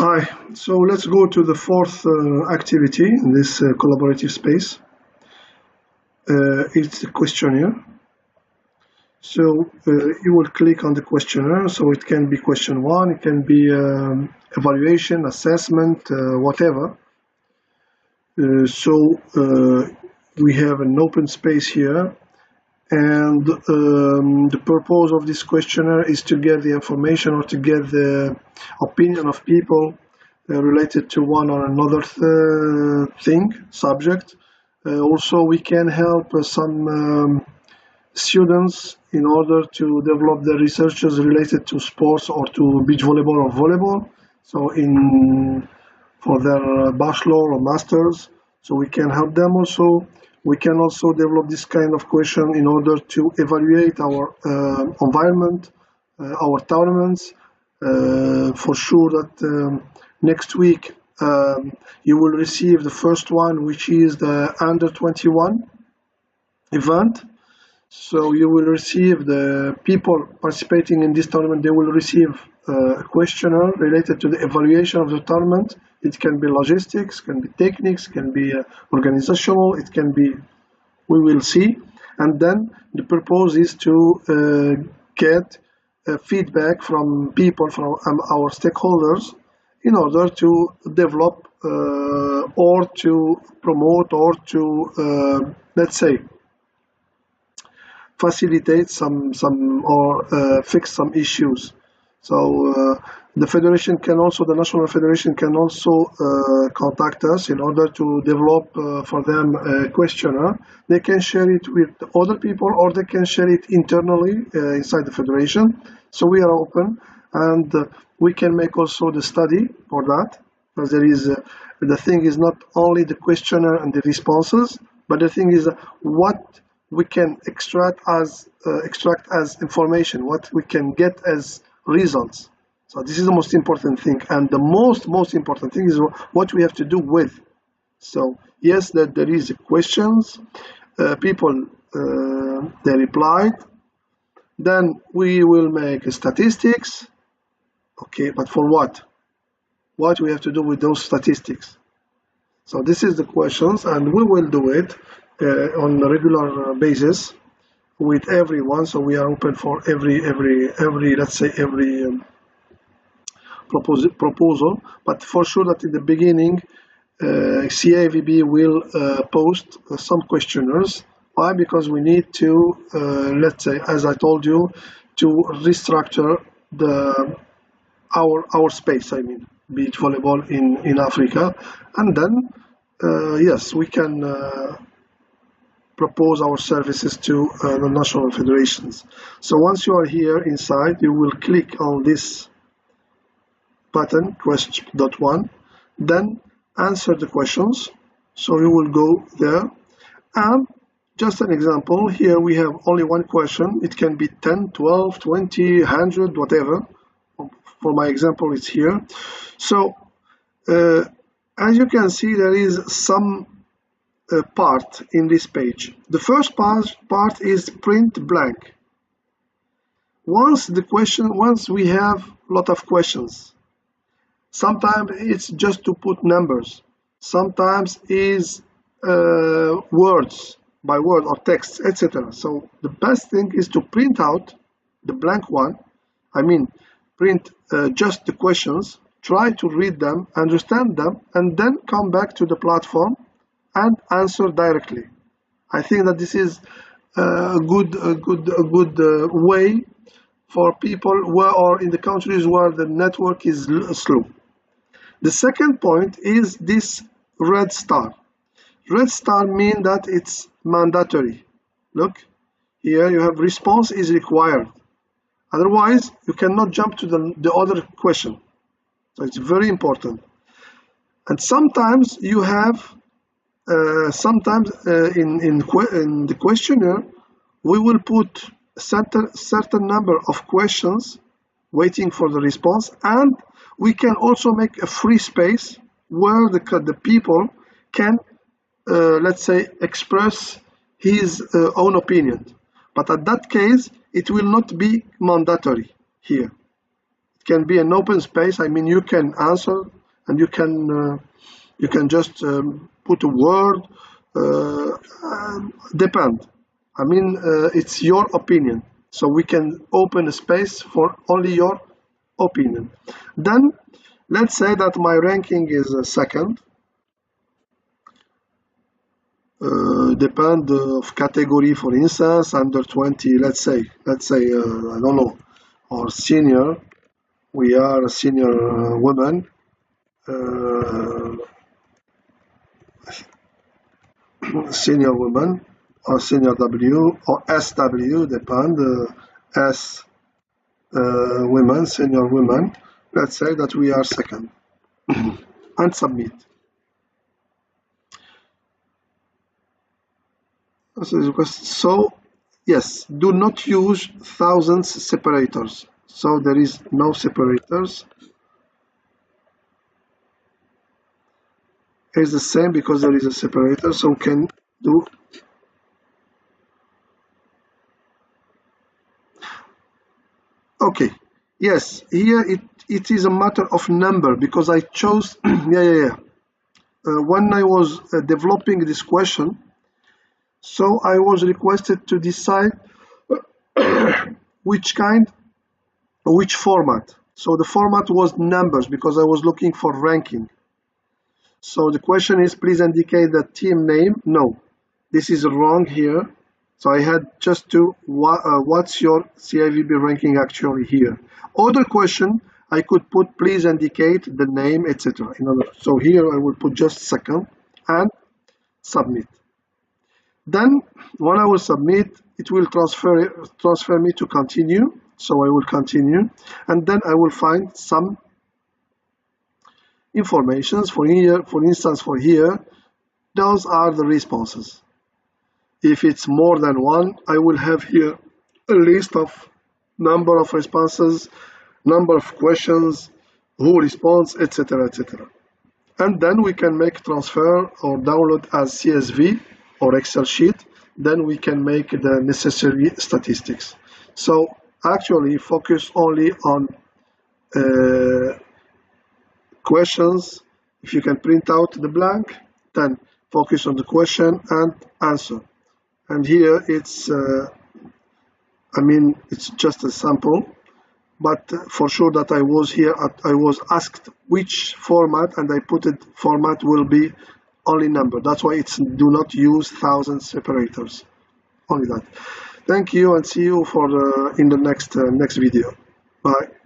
Hi, so let's go to the fourth activity in this collaborative space. It's the questionnaire. So you will click on the questionnaire. So it can be question 1, it can be evaluation, assessment, whatever. We have an open space here, and the purpose of this questionnaire is to get the information or to get the opinion of people related to one or another subject. Also, we can help some students in order to develop their researches related to sports or to beach volleyball or volleyball. So for their bachelor or masters, so we can help them also. We can also develop this kind of question in order to evaluate our environment, our tournaments. For sure that next week you will receive the first one, which is the under 21 event. So you will receive the people participating in this tournament, they will receive a questionnaire related to the evaluation of the tournament. It can be logistics, can be techniques, can be organizational, it can be, we will see. And then the purpose is to get feedback from people, from our stakeholders, in order to develop or to promote or to, let's say, facilitate some or fix some issues. So the federation can also, the national federation can also contact us in order to develop for them a questionnaire. They can share it with other people or they can share it internally inside the federation. So we are open, and we can make also the study for that, because there is the thing is not only the questionnaire and the responses, but the thing is what we can extract as information, what we can get as results. So this is the most important thing, and the most important thing is what we have to do with. So yes, that there is questions, people they replied, then we will make statistics. Okay, but for what? What we have to do with those statistics? So this is the questions, and we will do it on a regular basis with everyone. So we are open for every let's say every proposal. But for sure that in the beginning, CAVB will post some questionnaires. Why? Because we need to, let's say, as I told you, to restructure our space. I mean, beach volleyball in Africa, and then yes, we can propose our services to the national federations. So once you are here inside, you will click on this button, question.1, then answer the questions. So you will go there, and just an example, here we have only one question. It can be 10, 12, 20, 100, whatever. For my example, it's here. So as you can see, there is some part in this page. The first part is print blank. Once we have a lot of questions, sometimes it's just to put numbers, sometimes is words by word or text, etc. So the best thing is to print out the blank one. I mean, print just the questions, try to read them, understand them, and then come back to the platform and answer directly. I think that this is a good way for people who are in the countries where the network is slow. The second point is this red star. Red star means that it's mandatory. Look, here you have response is required. Otherwise, you cannot jump to the other question. So it's very important. And sometimes you have, in the questionnaire, we will put a certain number of questions waiting for the response, and we can also make a free space where the people can, let's say, express his own opinion. But at that case, it will not be mandatory here. It can be an open space. I mean, you can answer and you can just put a word. Depend. I mean, it's your opinion. So we can open a space for only your opinion. Then let's say that my ranking is second. Depend of category, for instance, under 20. Let's say I don't know, or senior. We are a senior woman. Senior woman or senior W or SW, depend. S women, senior women. Let's say that we are second and submit. So yes, do not use thousands separators. So there is no separators. It's the same because there is a separator, so we can do. Okay, yes, here it is a matter of number because I chose, when I was developing this question, so I was requested to decide which format. So the format was numbers because I was looking for ranking. So the question is, please indicate the team name. No, this is wrong here. So I had just to, what's your CAVB ranking actually here? Other question, I could put, please indicate the name, etc. So here I will put just second and submit. Then when I will submit, it will transfer me to continue. So I will continue, and then I will find some informations for here. For instance, for here, those are the responses. If it's more than one, I will have here a list of number of responses, number of questions, who responds, etc., etc. And then we can make transfer or download as CSV or Excel sheet. Then we can make the necessary statistics. So actually focus only on questions. If you can print out the blank, then focus on the question and answer. And here it's, it's just a sample, but for sure that I was asked which format, and I put it format will be only number. That's why it's do not use thousand separators. Only that. Thank you, and see you in the next video. Bye.